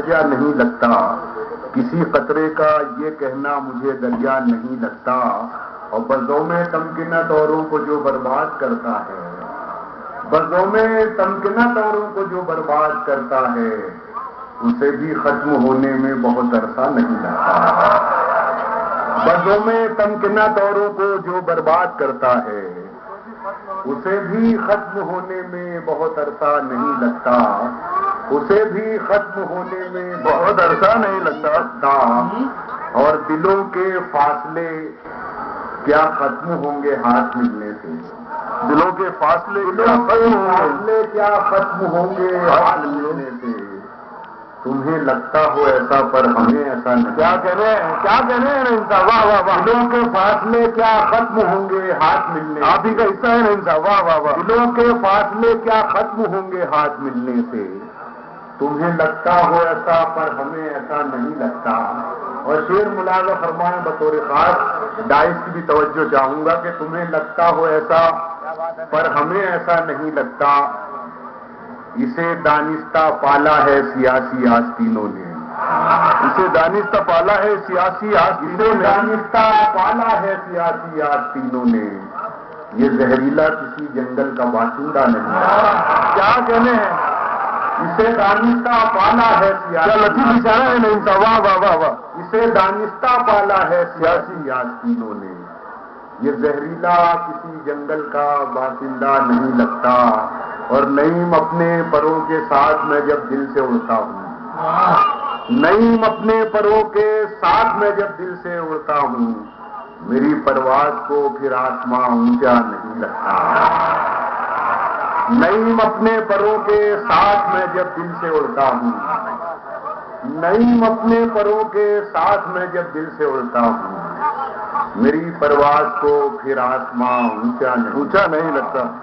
دریا نہیں لگتا، کسی قطرے کا یہ کہنا مجھے دریا نہیں لگتا، اور بزوں میں تمکنت اوروں کو جو برباد کرتا ہے، بزوں میں تمکنت اوروں کو جو برباد کرتا ہے، اسے بھی ختم ہونے میں بہت عرصہ نہیں لگتا۔ بزوں میں تمکنت اوروں کو جو برباد کرتا ہے، اسے بھی ختم ہونے میں بہت عرصہ نہیں لگتا، اسے بھی ختم ہونے میں بہت عرصہ نہیں لگتا۔ اور دلوں کے فاصلے کیا ختم ہوں گے ہاتھ ملنے سے، دلوں کے فاصلے کیا ختم ہوں گے ہاتھ ملنے سے، تمہیں لگتا ہو ایسا پر ہمیں ایسا نہیں۔ کیا کہہ رہے ہیں انصاف، واہ واہ واہ۔ دلوں کے فاصلے کیا ختم ہوں گے ہاتھ ملنے سے، آپ ہی کا حصہ ہے نا انصاف، واہ واہ واہ۔ دلوں کے فاصلے کیا ختم ہوں گے ہاتھ ملنے سے، تمہیں لگتا ہو ایسا پر ہمیں ایسا نہیں لگتا۔ اور شعر ملاحظہ فرمائیں بطور خاص ڈائس کی بھی توجہ چاہوں گا کہ تمہیں لگتا ہو ایسا پر ہمیں ایسا نہیں لگتا، اسے دانستہ پالا ہے سیاسی آستینوں نے، اسے دانستہ پالا ہے سیاسی آستینوں نے، دانستہ پالا ہے سیاسی آستینوں نے، یہ زہریلا کسی جنگل کا باشندہ نہیں۔ کیا کہنے ہیں، اسے دانستہ پالا ہے سیاسی، لطیف اشارہ ہے نہیں صاحب، واہ واہ واہ واہ۔ اسے دانستہ پالا ہے سیاسی آستینوں نے، یہ زہریلا کسی جنگل کا باشندہ نہیں لگتا، اور نعیم اپنے پروں کے ساتھ میں جب دل سے اڑتا ہوں، نعیم اپنے پروں کے ساتھ میں جب دل سے اڑتا ہوں، میری پرواز کو پھر آسماں اونچا نہیں لگتا۔ نعیم اپنے پروں کے ساتھ میں جب دل سے اڑتا ہوں، نعیم اپنے پروں کے ساتھ میں جب دل سے اڑتا ہوں، میری پرواز کو پھر آسماں اونچا نہیں لگتا۔